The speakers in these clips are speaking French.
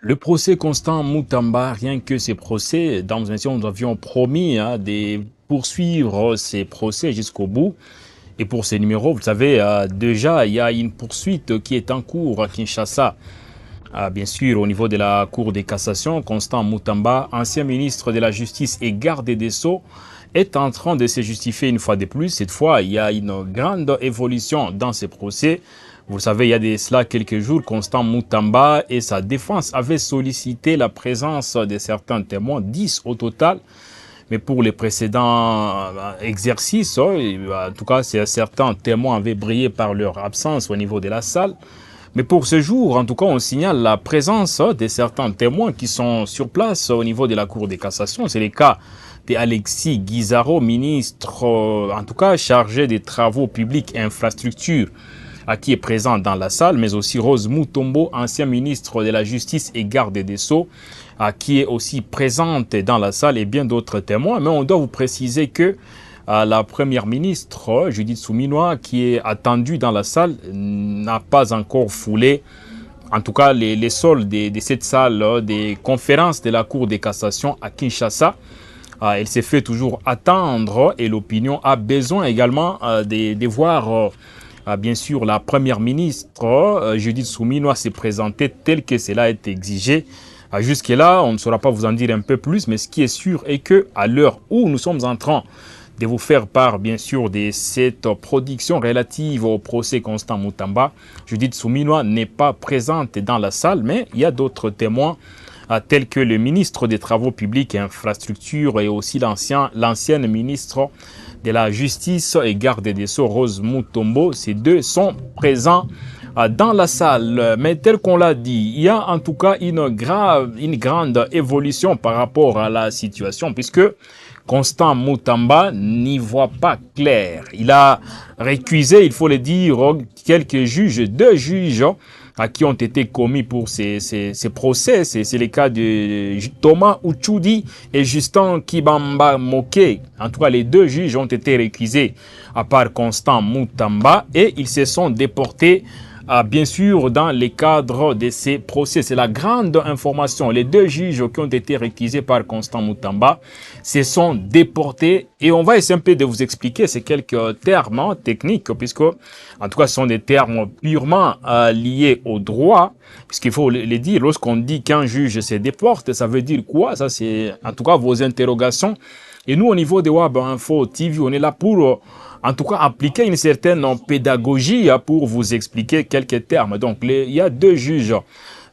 Le procès Constant Moutamba, rien que ces procès, dans une émission, nous avions promis de poursuivre ces procès jusqu'au bout. Et pour ces numéros, vous savez, déjà, il y a une poursuite qui est en cours à Kinshasa. Bien sûr, au niveau de la Cour de cassation, Constant Moutamba, ancien ministre de la Justice et garde des Sceaux, est en train de se justifier une fois de plus. Cette fois, il y a une grande évolution dans ces procès. Vous savez, il y a de cela quelques jours, Constant Moutamba et sa défense avaient sollicité la présence de certains témoins, 10 au total. Mais pour les précédents exercices, en tout cas, certains témoins avaient brillé par leur absence au niveau de la salle. Mais pour ce jour, en tout cas, on signale la présence de certains témoins qui sont sur place au niveau de la Cour de cassation. C'est le cas d'Alexis Guizaro, ministre, en tout cas, chargé des travaux publics et infrastructures, qui est présent dans la salle, mais aussi Rose Mutombo, ancien ministre de la Justice et garde des Sceaux, qui est aussi présente dans la salle, et bien d'autres témoins. Mais on doit vous préciser que la première ministre, Judith Suminwa, qui est attendue dans la salle, n'a pas encore foulé, en tout cas, les sols de cette salle des conférences de la Cour de cassation à Kinshasa. Elle s'est fait toujours attendre et l'opinion a besoin également de voir bien sûr la première ministre Judith Suminwa s'est présentée tel que cela est exigé. Jusque-là, on ne saura pas vous en dire un peu plus, mais ce qui est sûr est que à l'heure où nous sommes en train de vous faire part, bien sûr, de cette production relative au procès Constant Moutamba, Judith Suminwa n'est pas présente dans la salle, mais il y a d'autres témoins tels que le ministre des Travaux publics et Infrastructures et aussi l'ancienne ministre de la Justice et garde des Sceaux, Rose Mutombo. Ces deux sont présents dans la salle. Mais tel qu'on l'a dit, il y a en tout cas une grande évolution par rapport à la situation, puisque Constant Moutamba n'y voit pas clair. Il a récusé, il faut le dire, quelques juges, 2 juges qui ont été commis pour ces procès. C'est le cas de Thomas Uchudi et Justin Kibamba Moke. En tout cas, les 2 juges ont été récusés à part Constant Moutamba et ils se sont déportés bien sûr dans le cadre de ces procès. C'est la grande information. Les 2 juges qui ont été récusés par Constant Moutamba se sont déportés et on va essayer un peu de vous expliquer ces quelques termes techniques, puisque en tout cas ce sont des termes purement liés au droit, puisqu'il faut le dire, lorsqu'on dit qu'un juge se déporte, ça veut dire quoi? Ça, c'est en tout cas vos interrogations. Et nous, au niveau de Web Info TV, on est là pour en tout cas appliquer une certaine pédagogie pour vous expliquer quelques termes. Donc, il y a 2 juges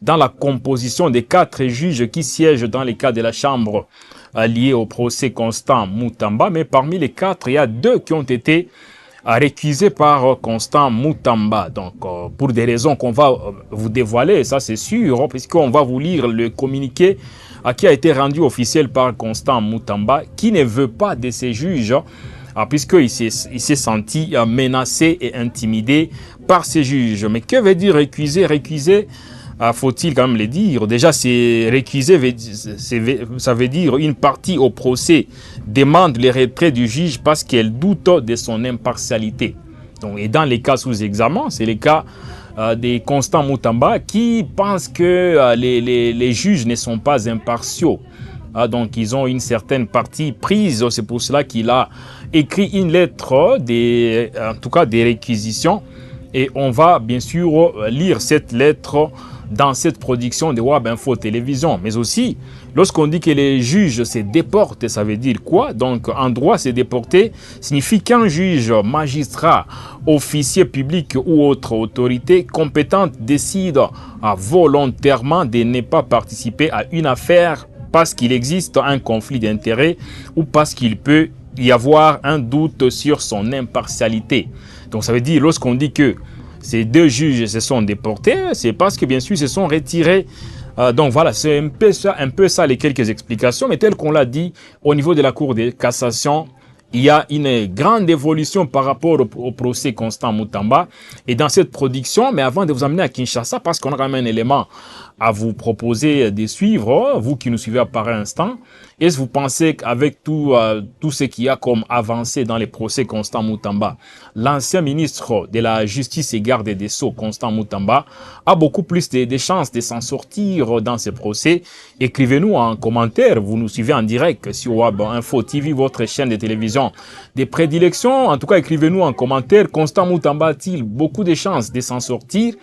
dans la composition des 4 juges qui siègent dans les cas de la chambre liée au procès Constant Moutamba. Mais parmi les 4, il y a 2 qui ont été récusés par Constant Moutamba. Donc, pour des raisons qu'on va vous dévoiler, ça c'est sûr, puisqu'on va vous lire le communiqué qui a été rendu officiel par Constant Moutamba, qui ne veut pas de ces juges, puisqu'il s'est senti menacé et intimidé par ces juges. Mais que veut dire récuser? Récuser, faut-il quand même le dire. Déjà, c'est récuser, ça veut dire une partie au procès demande le retrait du juge parce qu'elle doute de son impartialité. Donc, et dans les cas sous examen, c'est le cas de Constant Moutamba qui pense que les juges ne sont pas impartiaux. Donc, ils ont une certaine partie prise. C'est pour cela qu'il a écrit une lettre, en tout cas des réquisitions. Et on va bien sûr lire cette lettre dans cette production de Web Info Télévision. Mais aussi, lorsqu'on dit que les juges se déportent, ça veut dire quoi? Donc, en droit, se déporter signifie qu'un juge, magistrat, officier public ou autre autorité compétente décide volontairement de ne pas participer à une affaire parce qu'il existe un conflit d'intérêts ou parce qu'il peut y avoir un doute sur son impartialité. Donc ça veut dire, lorsqu'on dit que ces 2 juges se sont déportés, c'est parce que bien sûr ils se sont retirés. Donc voilà, c'est un peu ça les quelques explications. Mais tel qu'on l'a dit, au niveau de la Cour de cassation, il y a une grande évolution par rapport au procès Constant Moutamba. Et dans cette production, mais avant de vous amener à Kinshasa, parce qu'on a quand même un élément à vous proposer de suivre, vous qui nous suivez par instant, Est-ce que vous pensez qu'avec tout ce qu'il y a comme avancé dans les procès Constant Moutamba, l'ancien ministre de la Justice et Garde des Sceaux, Constant Moutamba, a beaucoup plus de chances de s'en sortir dans ces procès? Écrivez-nous en commentaire, vous nous suivez en direct sur Web Info TV, votre chaîne de télévision des prédilections. En tout cas, écrivez-nous en commentaire, Constant Moutamba a-t-il beaucoup de chances de s'en sortir?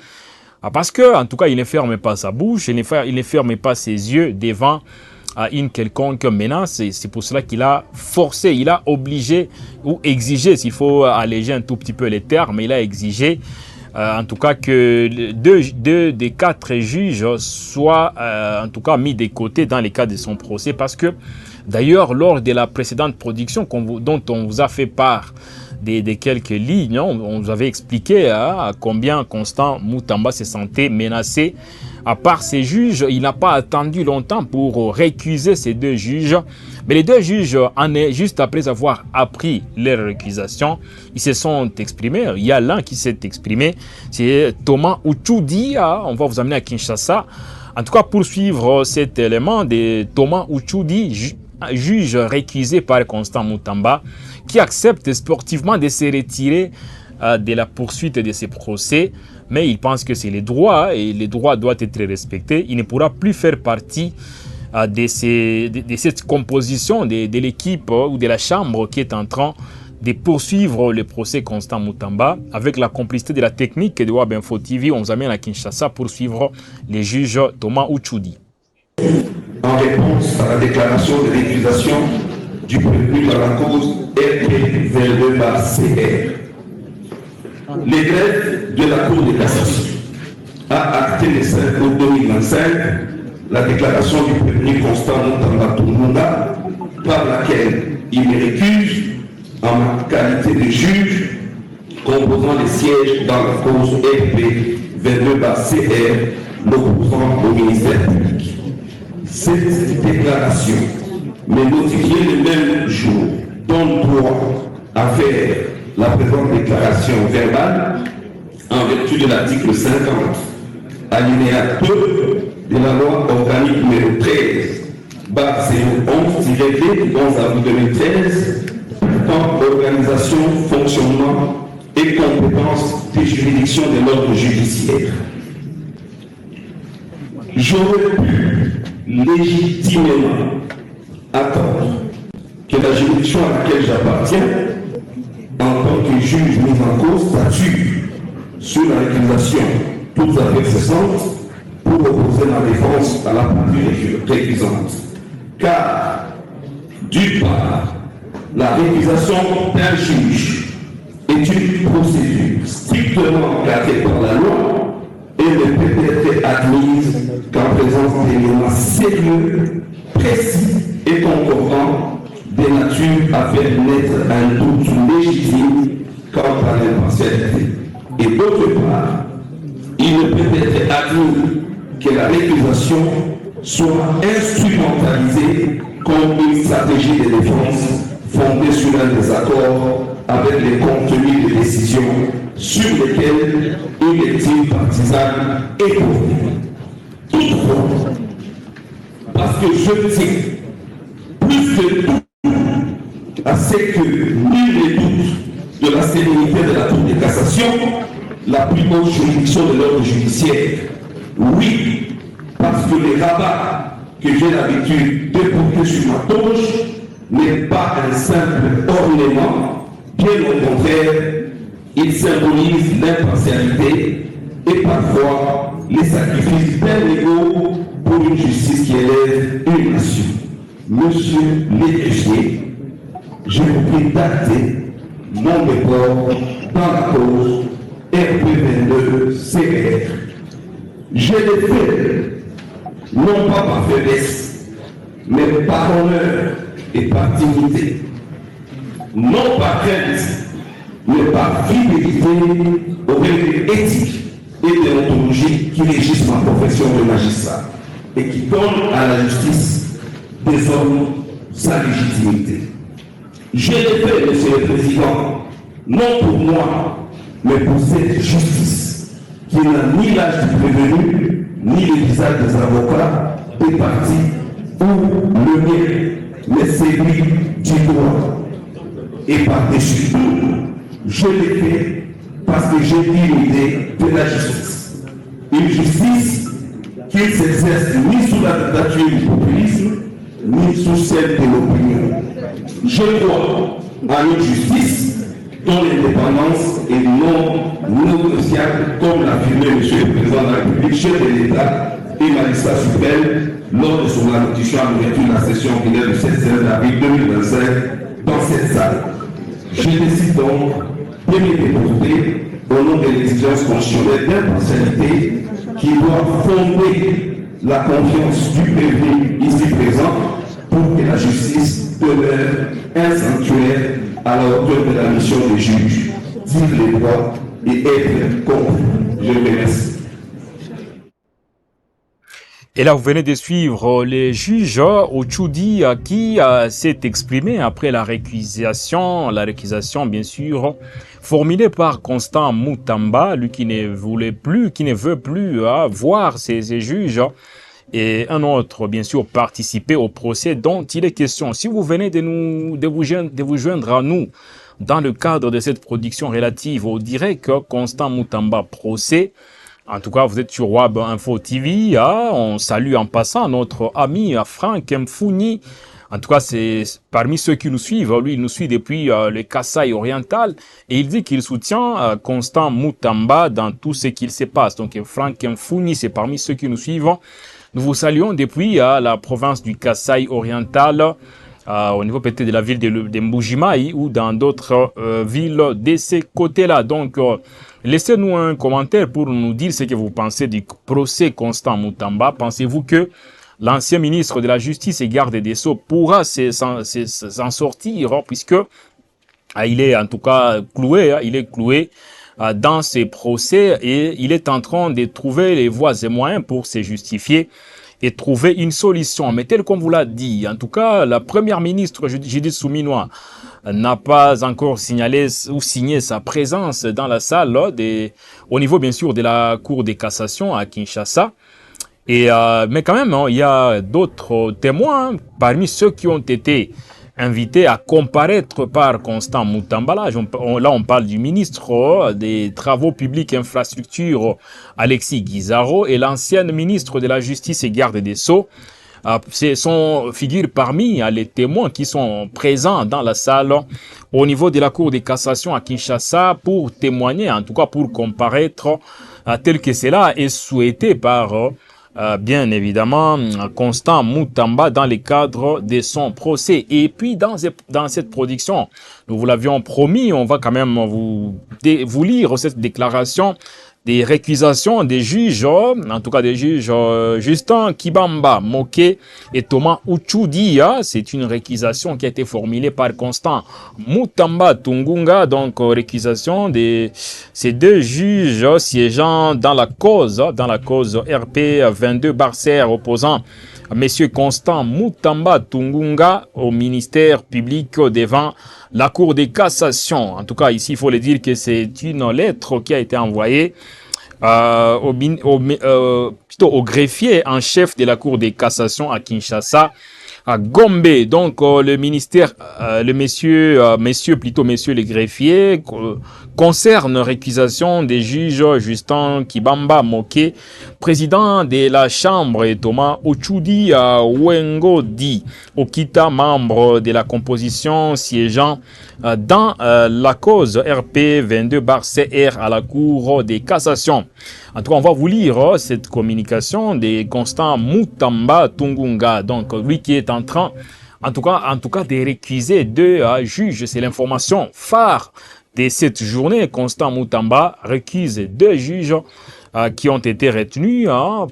Parce que, en tout cas, il ne ferme pas sa bouche, il ne ferme pas ses yeux devant une quelconque menace. Et c'est pour cela qu'il a forcé, il a obligé ou exigé, s'il faut alléger un tout petit peu les termes, il a exigé en tout cas que deux des 4 juges soient en tout cas mis de côté dans les cas de son procès, parce que d'ailleurs lors de la précédente production dont on vous a fait part de quelques lignes, on vous avait expliqué à combien Constant Moutamba se sentait menacé. À part ces juges, il n'a pas attendu longtemps pour récuser ces 2 juges. Mais les 2 juges, juste après avoir appris leur récusation, ils se sont exprimés. Il y a l'un qui s'est exprimé, c'est Thomas Uchudi. On va vous amener à Kinshasa. En tout cas, pour suivre cet élément de Thomas Uchudi, juge récusé par Constant Moutamba, qui accepte sportivement de se retirer de la poursuite de ces procès, mais il pense que c'est les droits et les droits doivent être respectés. Il ne pourra plus faire partie de cette composition de l'équipe ou de la chambre qui est en train de poursuivre le procès Constant Moutamba. Avec la complicité de la technique de Web Info TV, on vous amène à Kinshasa pour suivre les juges Thomas Uchudi. En réponse à la déclaration de récusation du prévenu dans la cause RP22-CR, les greffes de la Cour de cassation a acté le 5 août 2025 la déclaration du prévenu Constant Moutamba Toumunda, par laquelle il me récuse en ma qualité de juge composant les sièges dans la cause RP22-CR l'opposant au ministère public. Cette déclaration m'est notifiée le même jour, donne droit à faire la présente déclaration verbale en vertu de l'article 50, alinéa 2 de la loi organique numéro 13/011-D du 11 avril 2013 portant organisation, fonctionnement et compétences des juridictions de l'ordre judiciaire. J'aurais pu légitimement attendre que la juridiction à laquelle j'appartiens, en tant que juge mis en cause, statue sur la récusation toute affaire cessante pour opposer ma défense à la partie récusante. Car, d'une part, la récusation d'un juge est une procédure strictement encadrée par la loi et ne peut être admise qu'en présence d'éléments sérieux, précis et concordants de nature à faire naître un doute légitime quant à l'impartialité. Et d'autre part, il ne peut être admis que la récusation soit instrumentalisée comme une stratégie de défense fondée sur un désaccord avec les contenus de décision sur lesquels une lecture partisane est convenue. Toutefois, parce que je tiens plus que tout à ce que nul ne doute de la sérénité de la Cour de cassation, la plus haute juridiction de l'ordre judiciaire. Oui, parce que les rabats que j'ai l'habitude de porter sur ma toge n'est pas un simple ornement, bien au contraire, il symbolise l'impartialité et parfois les sacrifices bien égaux pour une justice qui élève une nation. Monsieur l'égrégé, je vous prie d'acter mon déport dans la cause RP22-CR. Je l'ai fait, non pas par faiblesse, mais par honneur et par dignité. Non par crainte, mais par fidélité aux règles éthiques et déontologiques qui régissent ma profession de magistrat et qui donnent à la justice des hommes sa légitimité. Je l'ai fait, Monsieur le Président, non pour moi, mais pour cette justice qui n'a ni l'âge du prévenu, ni les visages des avocats, des partis ou le mien. les séduit du droit. Et par-dessus tout, je l'ai fait parce que j'ai l'idée de la justice. Une justice qui ne s'exerce ni sous la dictature du populisme, ni sous celle de l'opinion. Je crois à une justice dont l'indépendance est non négociable, comme l'a affirmé M. le Président de la République, chef de l'État et magistrat suprême, lors de son allocution à l'ouverture de la session ordinaire du 16 avril 2025 dans cette salle. Je décide donc de me déposer au nom de l'exigence constitutionnelle d'impartialité qui doit fonder la confiance du peuple ici présent pour que la justice demeure un sanctuaire à la hauteur de la mission des juges, dire les droits et être compris. Je vous remercie. Et là, vous venez de suivre les juges Ochoudi qui s'est exprimé après la récusation bien sûr, formulée par Constant Moutamba, lui qui ne voulait plus, qui ne veut plus voir ces juges et un autre, bien sûr, participer au procès dont il est question. Si vous venez de vous joindre à nous dans le cadre de cette production relative au direct Constant Moutamba procès, en tout cas, vous êtes sur Wab Info TV. On salue en passant notre ami Franck Mfouni. En tout cas, c'est parmi ceux qui nous suivent. Lui, il nous suit depuis le Kasaï oriental. Et il dit qu'il soutient Constant Moutamba dans tout ce qu'il se passe. Donc, Franck Mfouni, c'est parmi ceux qui nous suivent. Nous vous saluons depuis la province du Kasaï oriental. Au niveau peut-être de la ville de Mbujimaï ou dans d'autres villes de ces côtés-là. Donc, laissez-nous un commentaire pour nous dire ce que vous pensez du procès Constant Moutamba. Pensez-vous que l'ancien ministre de la Justice et garde des Sceaux pourra s'en sortir puisque il est en tout cas cloué, il est cloué dans ces procès et il est en train de trouver les voies et moyens pour se justifier et trouver une solution. Mais tel qu'on vous l'a dit, en tout cas, la première ministre Judith Souminois n'a pas encore signalé ou signé sa présence dans la salle au niveau, bien sûr, de la Cour de cassation à Kinshasa. Et, mais quand même, il y a d'autres témoins parmi ceux qui ont été invités à comparaître par Constant Moutamba. Là, on parle du ministre des Travaux publics et infrastructures, Alexis Guizaro, et l'ancienne ministre de la Justice et garde des Sceaux. Ce sont figures parmi les témoins qui sont présents dans la salle au niveau de la Cour de cassation à Kinshasa pour témoigner, en tout cas pour comparaître tel que cela est souhaité par bien évidemment Constant Moutamba dans le cadre de son procès. Et puis dans cette production, nous vous l'avions promis, on va quand même vous lire cette déclaration des récusations des juges, en tout cas des juges Justin Kibamba Moké et Thomas Ochoudi. C'est une récusation qui a été formulée par Constant Moutamba Tungunga, donc récusation de ces deux juges siégeant dans la cause RP 22/CR opposant Monsieur Constant Moutamba Tungunga au ministère public devant la Cour de cassation. En tout cas, ici, il faut le dire que c'est une lettre qui a été envoyée plutôt au greffier en chef de la Cour de cassation à Kinshasa, à Gombe. Donc, le ministère, messieurs les greffiers, concerne récusation des juges Justin Kibamba Moké, président de la Chambre, et Thomas Ochoudi Wengodi Okita, membre de la composition siégeant dans la cause RP 22/CR à la Cour des cassations. En tout cas, on va vous lire cette communication de Constant Moutamba Tungunga, donc lui qui est en train, en tout cas, de récuser deux juges. C'est l'information phare de cette journée. Constant Moutamba récuse deux juges qui ont été retenus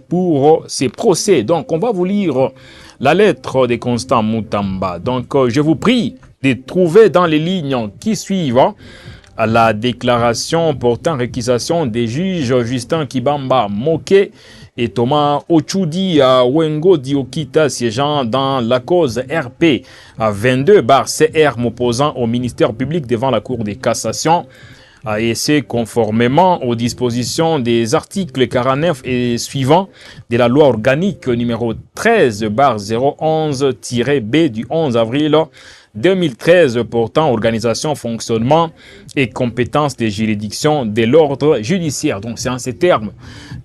pour ces procès. Donc, on va vous lire la lettre de Constant Moutamba. Donc, je vous prie de trouver dans les lignes qui suivent la déclaration portant récusation des juges Justin Kibamba Moké et Thomas Ochoudi Wengodi Okita siégeant dans la cause RP 22/CR m'opposant au ministère public devant la Cour de cassation et c'est conformément aux dispositions des articles 49 et suivants de la loi organique numéro 13/011-B du 11 avril 2013 portant organisation, fonctionnement et compétences des juridictions de l'ordre judiciaire. Donc c'est en ces termes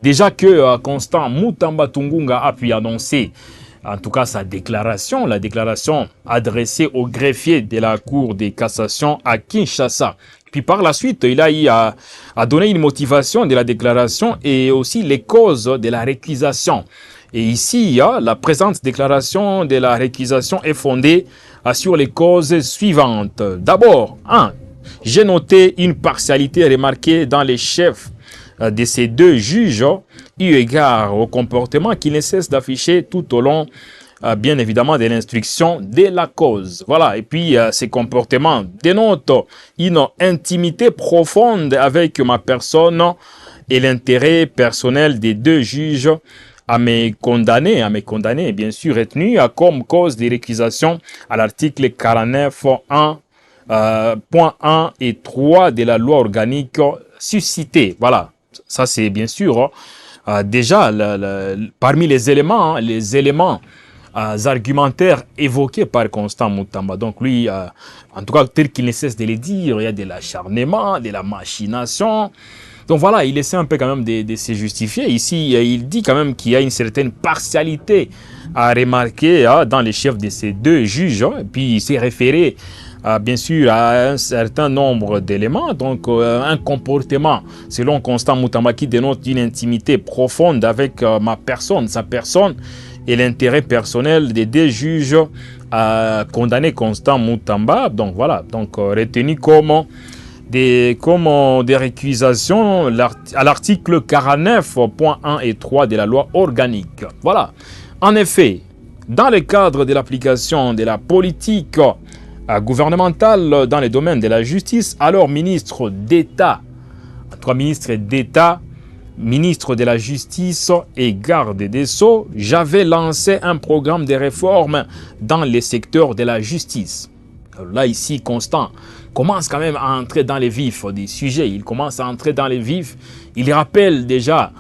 déjà que Constant Mutamba Tungunga a pu annoncer en tout cas sa déclaration, la déclaration adressée au greffier de la Cour de cassation à Kinshasa. Puis par la suite, il a eu à donner une motivation de la déclaration et aussi les causes de la récusation. Et ici, la présente déclaration de la récusation est fondée sur les causes suivantes. D'abord, j'ai noté une partialité remarquée dans les chefs de ces deux juges, eu égard au comportement qui ne cesse d'afficher tout au long, bien évidemment, de l'instruction de la cause. Voilà, et puis ces comportements dénotent une intimité profonde avec ma personne et l'intérêt personnel des deux juges à me condamner, bien sûr, retenu comme cause de récusation à l'article 49.1 point 1 et 3 de la loi organique suscitée. Voilà. Ça, c'est bien sûr déjà parmi les éléments argumentaires évoqués par Constant Mutamba. Donc lui, en tout cas, tel qu'il ne cesse de le dire, il y a de l'acharnement, de la machination. Donc voilà, il essaie un peu quand même de se justifier. Ici, il dit quand même qu'il y a une certaine partialité à remarquer dans les chefs de ces deux juges. Et puis il s'est référé bien sûr à un certain nombre d'éléments, donc un comportement selon Constant Mutamba qui dénote une intimité profonde avec ma personne, sa personne et l'intérêt personnel des deux juges condamnés Constant Mutamba. Donc voilà, donc retenu comme des récusations à l'article 49.1 et 3 de la loi organique. Voilà. En effet, dans le cadre de l'application de la politique gouvernementale dans les domaines de la justice, alors ministre d'État, en tout cas ministre d'État, ministre de la Justice et garde des Sceaux, j'avais lancé un programme de réforme dans les secteurs de la justice. Alors là, ici, Constant commence quand même à entrer dans les vifs des sujets. Il commence à entrer dans les vifs. Il rappelle déjà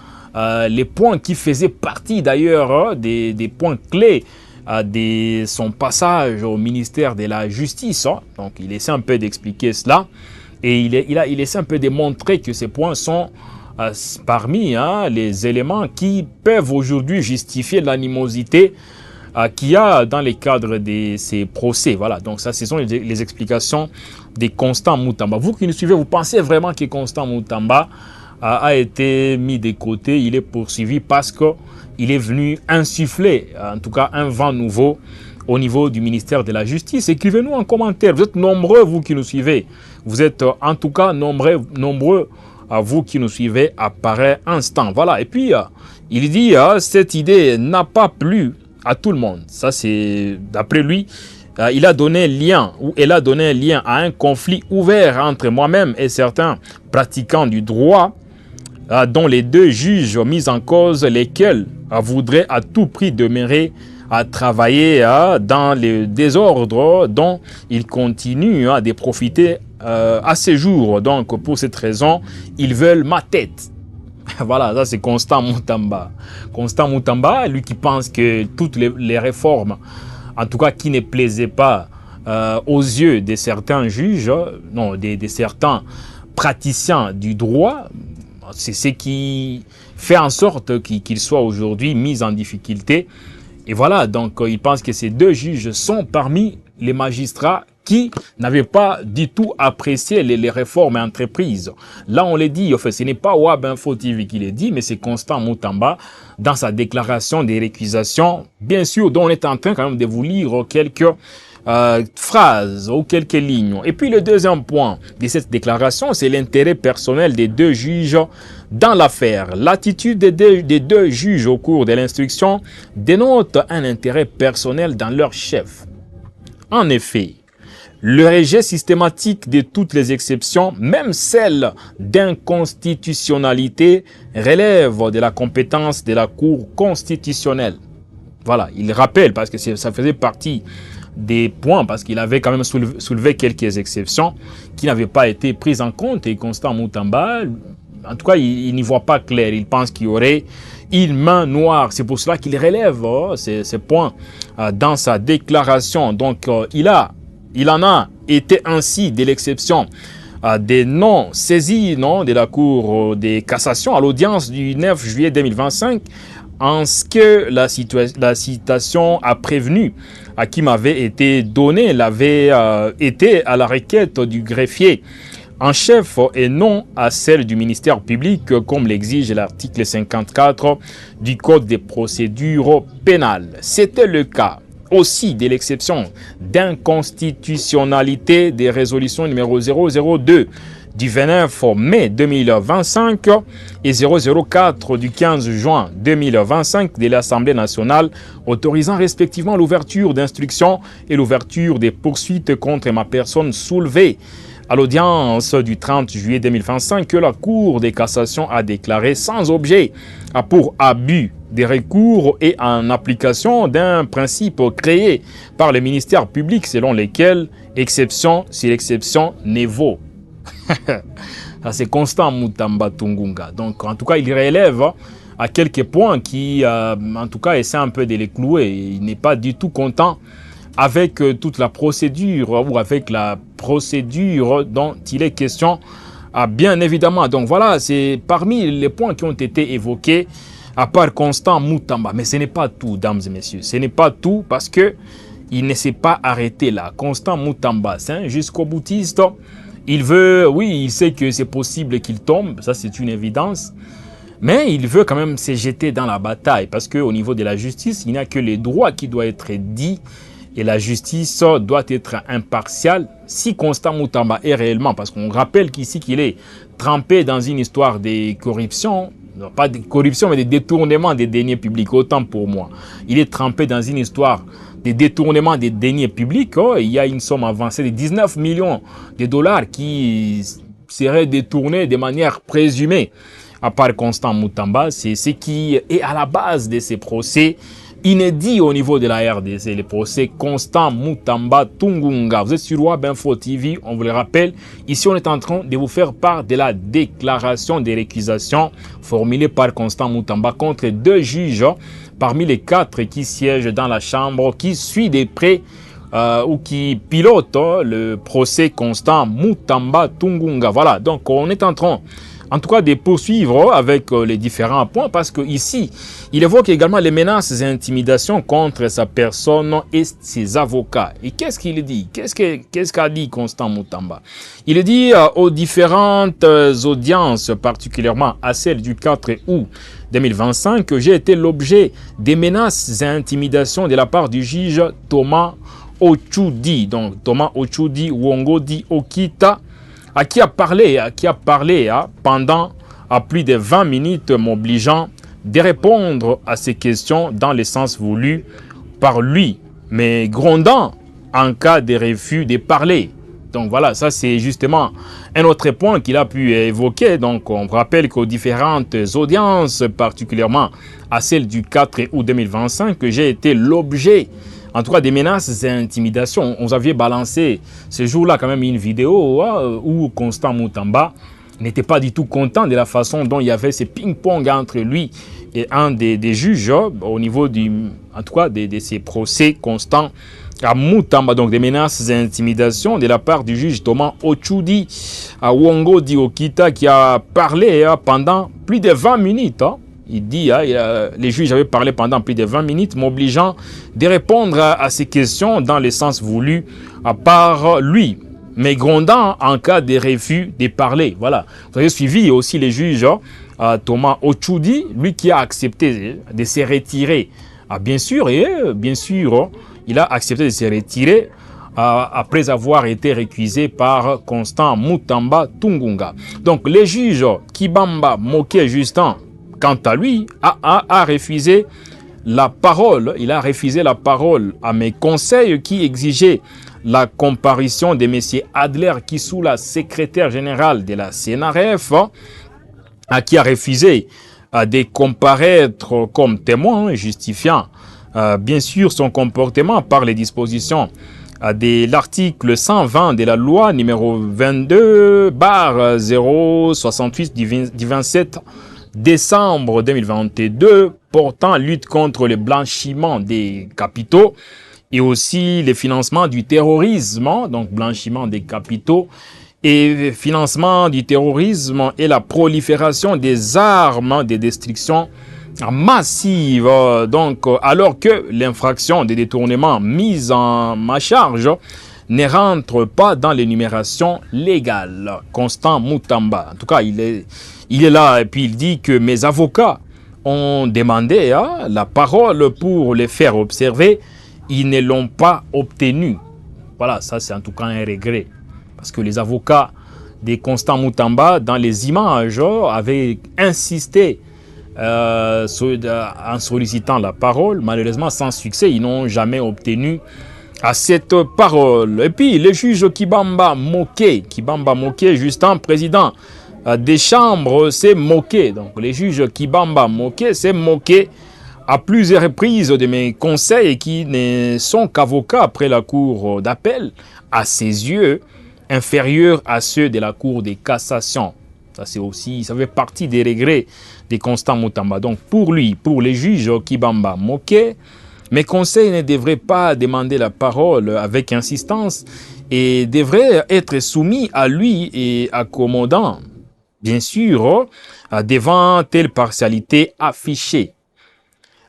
les points qui faisaient partie d'ailleurs des points clés de son passage au ministère de la Justice. Donc, il essaie un peu d'expliquer cela. Et il essaie un peu de montrer que ces points sont parmi les éléments qui peuvent aujourd'hui justifier l'animosité qu'il y a dans les cadres de ces procès. Voilà, donc ça, ce sont les explications de Constant Mutamba. Vous qui nous suivez, vous pensez vraiment que Constant Mutamba a été mis de côté, il est poursuivi parce qu'il est venu insuffler, en tout cas, un vent nouveau au niveau du ministère de la Justice. Écrivez-nous en commentaire. Vous êtes nombreux, vous qui nous suivez. Vous êtes en tout cas nombreux à vous qui nous suivez à pareil instant. Voilà, et puis il dit cette idée n'a pas plu à tout le monde. Ça, c'est d'après lui. Elle a donné lien à un conflit ouvert entre moi-même et certains pratiquants du droit, dont les deux juges mis en cause, lesquels voudraient à tout prix demeurer à travailler dans le désordre dont ils continuent de profiter à ce jour. Donc, pour cette raison, ils veulent ma tête. Voilà, ça c'est Constant Mutamba. Constant Mutamba, lui qui pense que toutes les réformes, en tout cas qui ne plaisaient pas aux yeux de certains juges, non, de certains praticiens du droit, c'est ce qui fait en sorte qu'il soit aujourd'hui mis en difficulté. Et voilà, donc il pense que ces deux juges sont parmi les magistrats qui n'avaient pas du tout apprécié les réformes entreprises. Là, on l'a dit, en fait, ce n'est pas Wab Info TV qui l'a dit, mais c'est Constant Mutamba dans sa déclaration des récusations, bien sûr, dont on est en train quand même de vous lire quelques phrases ou quelques lignes. Et puis le deuxième point de cette déclaration, c'est l'intérêt personnel des deux juges dans l'affaire. L'attitude des deux juges au cours de l'instruction dénote un intérêt personnel dans leur chef. En effet, le rejet systématique de toutes les exceptions, même celles d'inconstitutionnalité, relève de la compétence de la Cour constitutionnelle. Voilà, il rappelle, parce que ça faisait partie des points, parce qu'il avait quand même soulevé quelques exceptions qui n'avaient pas été prises en compte. Et Constant Moutamba, en tout cas, il n'y voit pas clair. Il pense qu'il y aurait une main noire. C'est pour cela qu'il relève ces points dans sa déclaration. Donc, il en a été ainsi de l'exception des non-saisies de la Cour de cassation à l'audience du 9 juillet 2025, en ce que la citation a prévenu à qui m'avait été donnée l'avait été à la requête du greffier en chef et non à celle du ministère public, comme l'exige l'article 54 du Code des procédures pénales. C'était le cas aussi de l'exception d'inconstitutionnalité des résolutions numéro 002 du 29 mai 2025 et 004 du 15 juin 2025 de l'Assemblée nationale, autorisant respectivement l'ouverture d'instructions et l'ouverture des poursuites contre ma personne soulevée à l'audience du 30 juillet 2025 que la Cour de cassation a déclaré sans objet pour abus des recours et en application d'un principe créé par le ministère public selon lequel exception si l'exception n'est vaut. Ça, c'est Constant Moutamba Tungunga. Donc, en tout cas, il relève à quelques points qui, en tout cas, essaie un peu de les clouer. Il n'est pas du tout content avec toute la procédure ou avec la procédure dont il est question, bien évidemment. Donc, voilà, c'est parmi les points qui ont été évoqués à part Constant Moutamba. Mais ce n'est pas tout, dames et messieurs. Ce n'est pas tout parce que il ne s'est pas arrêté là. Constant Moutamba, c'est un jusqu'au boutiste. Il veut, oui, il sait que c'est possible qu'il tombe, ça c'est une évidence, mais il veut quand même se jeter dans la bataille parce qu'au niveau de la justice, il n'y a que les droits qui doivent être dits et la justice doit être impartiale si Constant Moutamba est réellement, parce qu'on rappelle qu'ici qu'il est trempé dans une histoire de corruption, non, pas de corruption mais de détournement des deniers publics, autant pour moi. Il est trempé dans une histoire des détournements des deniers publics. Il y a une somme avancée de 19 millions de dollars qui seraient détournés de manière présumée. À part Constant Moutamba, c'est ce qui est à la base de ces procès inédits au niveau de la RDC, le procès Constant Moutamba Tungunga. Vous êtes sur Web Info TV, on vous le rappelle. Ici, on est en train de vous faire part de la déclaration des récusations formulée par Constant Moutamba contre 2 juges parmi les 4 qui siègent dans la chambre, qui suit de près ou qui pilote le procès Constant Moutamba Tungunga. Voilà, donc on est en train, en tout cas, de poursuivre avec les différents points, parce que ici, il évoque également les menaces et intimidations contre sa personne et ses avocats. Et qu'est-ce qu'il dit? Qu'est-ce qu'a dit Constant Moutamba? Il dit aux différentes audiences, particulièrement à celle du 4 août 2025, que j'ai été l'objet des menaces et intimidations de la part du juge Thomas Ochudi. Donc Thomas Ochudi Wongodi Okita, à qui a parlé pendant plus de 20 minutes, m'obligeant de répondre à ces questions dans le sens voulu par lui, mais grondant en cas de refus de parler. Donc voilà, ça c'est justement un autre point qu'il a pu évoquer. Donc on rappelle qu'aux différentes audiences, particulièrement à celle du 4 août 2025, que j'ai été l'objet, en tout cas, des menaces et intimidations. On vous avait balancé ce jour-là quand même une vidéo où Constant Moutamba n'était pas du tout content de la façon dont il y avait ce ping-pong entre lui et un des juges au niveau en tout cas de ces procès constants à Moutamba. Donc des menaces et intimidations de la part du juge Thomas Ochudi à Wongodi Okita, qui a parlé pendant plus de 20 minutes. Il dit, les juges avaient parlé pendant plus de 20 minutes, m'obligeant de répondre à ces questions dans le sens voulu par lui, mais grondant en cas de refus de parler. Voilà. Vous avez suivi aussi les juges, Thomas Ochudi, lui qui a accepté de se retirer. Bien sûr, il a accepté de se retirer après avoir été récusé par Constant Moutamba Tungunga. Donc les juges Kibamba Moké Justin, quant à lui, a refusé la parole. Il a refusé la parole à mes conseils qui exigeaient la comparution de M. Adler Kissoula, secrétaire général de la CNRF, qui a refusé de comparaître comme témoin, justifiant bien sûr son comportement par les dispositions de l'article 120 de la loi numéro 22/068 du 27 décembre 2022 portant lutte contre le blanchiment des capitaux et aussi le financement du terrorisme, donc blanchiment des capitaux et financement du terrorisme et la prolifération des armes de destruction massive. Donc, alors que l'infraction de détournement mise en ma charge ne rentre pas dans l'énumération légale. Constant Mutamba. En tout cas, il est là et puis il dit que mes avocats ont demandé la parole pour les faire observer. Ils ne l'ont pas obtenu. Voilà, ça c'est en tout cas un regret. Parce que les avocats de Constant Mutamba, dans les images, avaient insisté en sollicitant la parole. Malheureusement, sans succès, ils n'ont jamais obtenu à cette parole. Et puis, le juge Kibamba Moké, Justin, président des chambres, s'est moqué. Donc, le juge Kibamba Moké s'est moqué à plusieurs reprises de mes conseils qui ne sont qu'avocats après la cour d'appel, à ses yeux, inférieurs à ceux de la cour de cassation. Ça, c'est aussi, ça fait partie des regrets de Constant Mutamba. Donc, pour lui, pour les juges Kibamba Moké, mes conseils ne devraient pas demander la parole avec insistance et devraient être soumis à lui et accommodant, bien sûr, devant telle partialité affichée.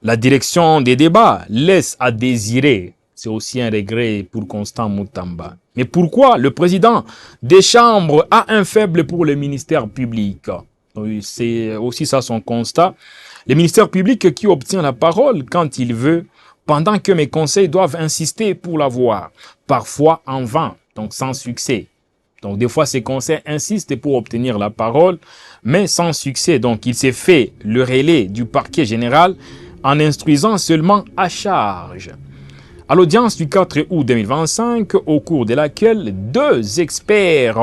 La direction des débats laisse à désirer. C'est aussi un regret pour Constant Mutamba. Mais pourquoi le président des chambres a un faible pour le ministère public? C'est aussi ça son constat. Le ministère public qui obtient la parole quand il veut, pendant que mes conseils doivent insister pour l'avoir, parfois en vain, donc sans succès. Donc des fois, ces conseils insistent pour obtenir la parole, mais sans succès. Donc il s'est fait le relais du parquet général en instruisant seulement à charge. À l'audience du 4 août 2025, au cours de laquelle deux experts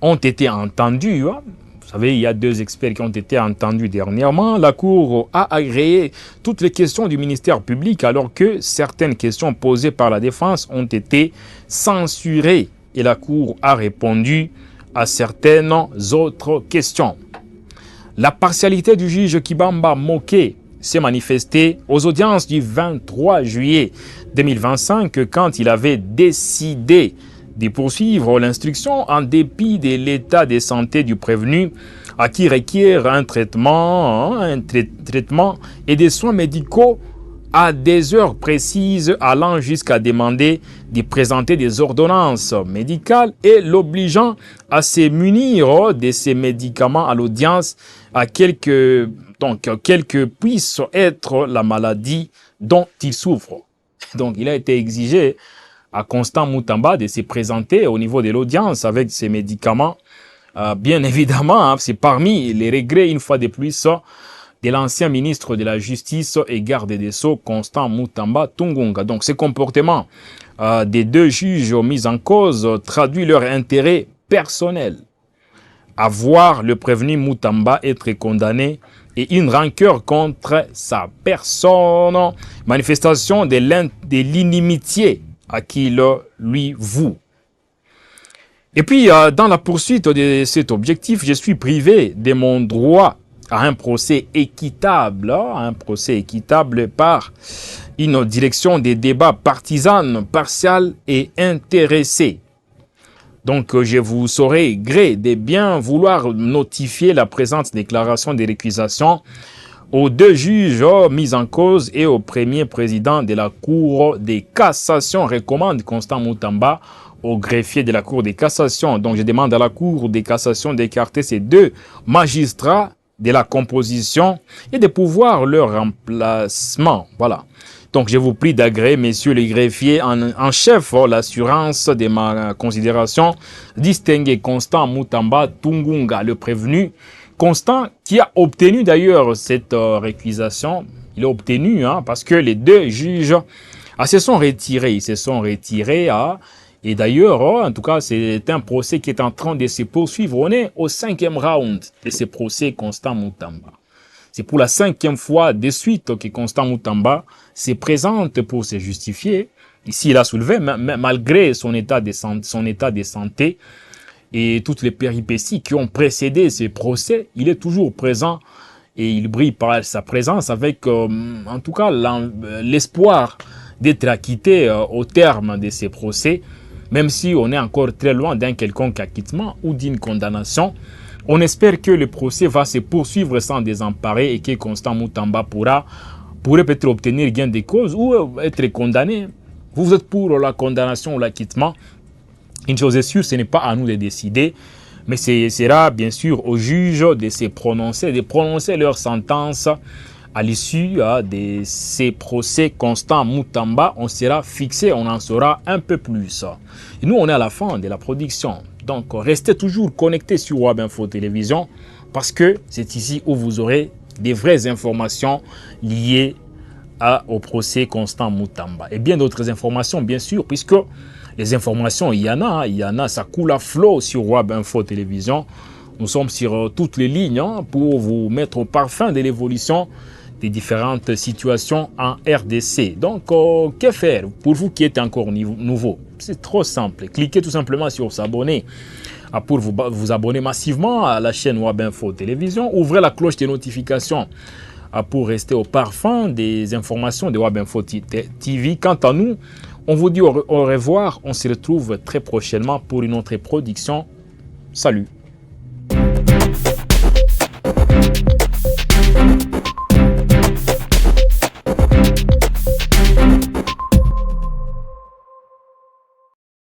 ont été entendus. Vous savez, il y a deux experts qui ont été entendus dernièrement. La Cour a agréé toutes les questions du ministère public alors que certaines questions posées par la défense ont été censurées et la Cour a répondu à certaines autres questions. La partialité du juge Kibamba Moké s'est manifestée aux audiences du 23 juillet 2025 quand il avait décidé de poursuivre l'instruction en dépit de l'état de santé du prévenu à qui requiert un traitement et des soins médicaux à des heures précises allant jusqu'à demander de présenter des ordonnances médicales et l'obligeant à se munir de ces médicaments à l'audience à quelle que puisse être la maladie dont il souffre. Donc il a été exigé à Constant Mutamba de se présenter au niveau de l'audience avec ces médicaments. Bien évidemment, c'est parmi les regrets, une fois de plus, de l'ancien ministre de la Justice et garde des Sceaux, Constant Mutamba Tungunga. Donc, ce comportement des deux juges mis en cause traduit leur intérêt personnel à voir le prévenu Mutamba être condamné et une rancœur contre sa personne, manifestation de l'inimitié à qui il lui voue. Et puis, dans la poursuite de cet objectif, je suis privé de mon droit à un procès équitable par une direction des débats partisane, partiale et intéressée. Donc, je vous saurai gré de bien vouloir notifier la présente déclaration de récusation aux deux juges mis en cause et au premier président de la Cour des cassations. Recommande Constant Mutamba au greffier de la Cour des cassations. Donc, je demande à la Cour des cassations d'écarter ces deux magistrats de la composition et de pouvoir leur remplacement. Voilà. Donc, je vous prie d'agréer, messieurs les greffiers, en chef, l'assurance de ma considération, distinguer Constant Mutamba Tungunga, le prévenu. Constant, qui a obtenu d'ailleurs cette récusation, il a obtenu, parce que les deux juges se sont retirés. Ils se sont retirés, et d'ailleurs, en tout cas, c'est un procès qui est en train de se poursuivre. On est au 5e round de ce procès Constant Mutamba. C'est pour la 5e fois de suite que Constant Moutamba se présente pour se justifier. Ici, il a soulevé, malgré son état de santé et toutes les péripéties qui ont précédé ce procès, il est toujours présent et il brille par sa présence avec, en tout cas, l'espoir d'être acquitté au terme de ces procès, même si on est encore très loin d'un quelconque acquittement ou d'une condamnation. On espère que le procès va se poursuivre sans désemparer et que Constant Moutamba pourrait peut-être obtenir gain de cause ou être condamné. Vous êtes pour la condamnation ou l'acquittement. Une chose est sûre, ce n'est pas à nous de décider, mais ce sera bien sûr aux juges de se prononcer, de prononcer leur sentence à l'issue de ces procès. Constant Moutamba, on sera fixé, on en saura un peu plus. Et nous, on est à la fin de la production. Donc, restez toujours connectés sur Web Info Télévision parce que c'est ici où vous aurez des vraies informations liées au procès Constant Moutamba. Et bien d'autres informations, bien sûr, puisque les informations, il y en a, ça coule à flot sur Web Info Télévision. Nous sommes sur toutes les lignes pour vous mettre au parfum de l'évolution des différentes situations en RDC. Donc, que faire pour vous qui êtes encore nouveau? C'est trop simple. Cliquez tout simplement sur s'abonner pour vous abonner massivement à la chaîne Web Info Télévision. Ouvrez la cloche des notifications pour rester au parfum des informations de Web Info TV. Quant à nous, on vous dit au revoir. On se retrouve très prochainement pour une autre production. Salut!